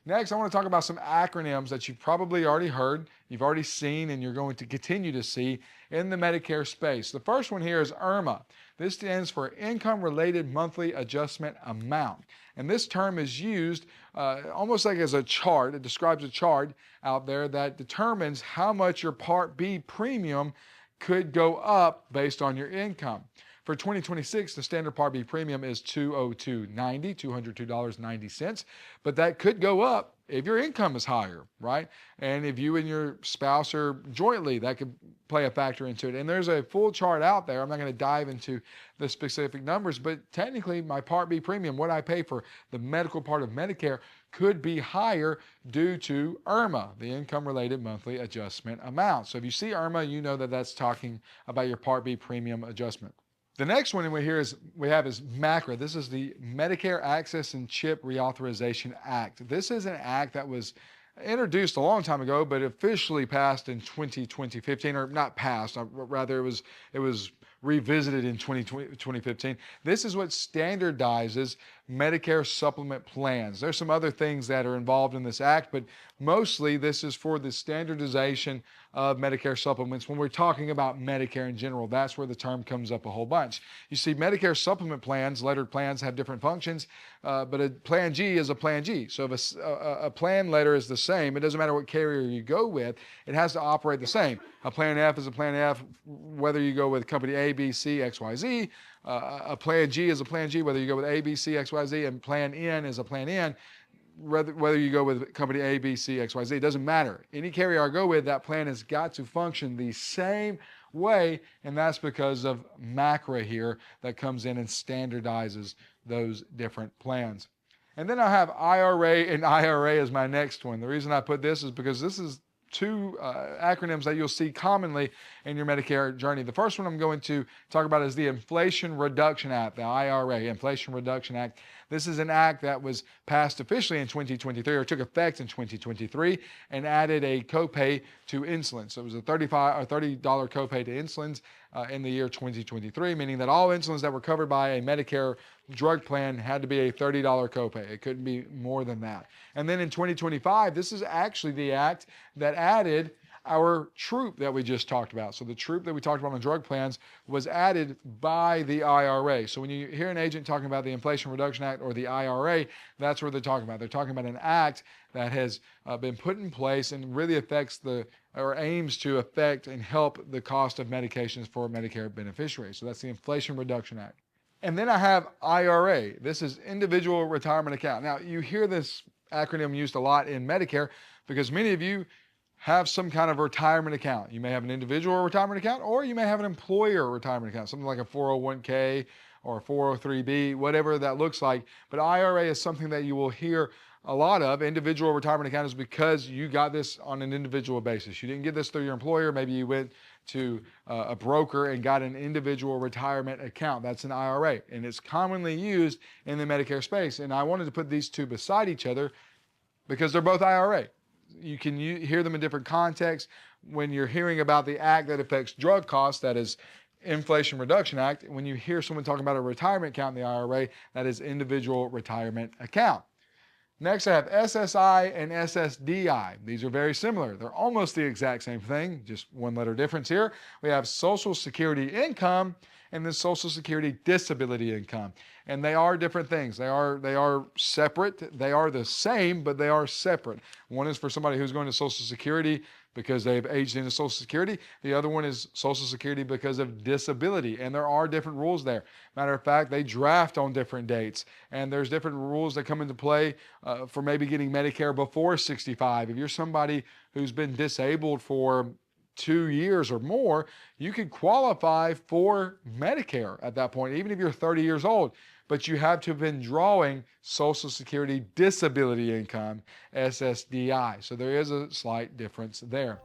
Next, I want to talk about some acronyms that you've probably already heard, you've already seen, and you're going to continue to see in the Medicare space. The first one here is IRMAA. This stands for Income Related Monthly Adjustment Amount. And this term is used almost like as a chart. It describes a chart out there that determines how much your Part B premium could go up based on your income. For 2026, the standard Part B premium is $202.90, $202.90, but that could go up if your income is higher, right? And if you and your spouse are jointly, that could play a factor into it. And there's a full chart out there. I'm not going to dive into the specific numbers, but technically my Part B premium, what I pay for the medical part of Medicare, could be higher due to IRMAA, the Income Related Monthly Adjustment Amount. So if you see IRMAA, you know that that's talking about your Part B premium adjustment. The next one we have is MACRA. This is the Medicare Access and Chip Reauthorization Act. This is an act that was introduced a long time ago, but officially passed in 2015, or not passed, rather it was revisited in 2015. This is what standardizes Medicare Supplement plans. There's some other things that are involved in this act, but mostly this is for the standardization of Medicare supplements. When we're talking about Medicare in general, that's where the term comes up a whole bunch. You see, Medicare supplement plans, lettered plans, have different functions, but a Plan G is a Plan G. So if a plan letter is the same, it doesn't matter what carrier you go with, it has to operate the same. A Plan F is a Plan F, whether you go with company A, B, C, X, Y, Z. A Plan G is a Plan G, whether you go with A, B, C, X, Y, Z, and Plan N is a Plan N, whether you go with company A, B, C, X, Y, Z. It doesn't matter. Any carrier I go with, that plan has got to function the same way, and that's because of MACRA here that comes in and standardizes those different plans. And then I have IRA and IRA as my next one. The reason I put this is because this is two acronyms that you'll see commonly in your Medicare journey. The first one I'm going to talk about is the Inflation Reduction Act, the IRA, Inflation Reduction Act. This is an act that was passed officially in 2023, or took effect in 2023, and added a copay to insulin. So it was a $30 copay to insulins in the year 2023, meaning that all insulins that were covered by a Medicare drug plan had to be a $30 copay. It couldn't be more than that. And then in 2025, this is actually the act that added our troop that we just talked about. So the troop that we talked about on drug plans was added by the IRA. So when you hear an agent talking about the Inflation Reduction Act or the IRA, that's what they're talking about. They're talking about an act that has been put in place and really affects or aims to affect and help the cost of medications for Medicare beneficiaries. So that's the Inflation Reduction Act. And then I have IRA. This is Individual Retirement Account. Now, you hear this acronym used a lot in Medicare because many of you have some kind of retirement account. You may have an individual retirement account, or you may have an employer retirement account, something like a 401k or a 403b, whatever that looks like. But IRA is something that you will hear a lot of. Individual retirement account is because you got this on an individual basis. You didn't get this through your employer. Maybe you went to a broker and got an individual retirement account. That's an IRA, and it's commonly used in the Medicare space. And I wanted to put these two beside each other because they're both IRA. You can hear them in different contexts. When you're hearing about the act that affects drug costs, that is Inflation Reduction Act. When you hear someone talking about a retirement account in the IRA, that is Individual Retirement Account. Next, I have SSI and SSDI. These are very similar. They're almost the exact same thing, just one letter difference here. We have Social Security income and then Social Security disability income. And they are different things. They are separate. They are the same, but they are separate. One is for somebody who's going to Social Security because they've aged into Social Security. The other one is Social Security because of disability. And there are different rules there. Matter of fact, they draft on different dates. And there's different rules that come into play for maybe getting Medicare before 65. If you're somebody who's been disabled for 2 years or more, you could qualify for Medicare at that point, even if you're 30 years old. But you have to have been drawing Social Security disability income, SSDI. So there is a slight difference there.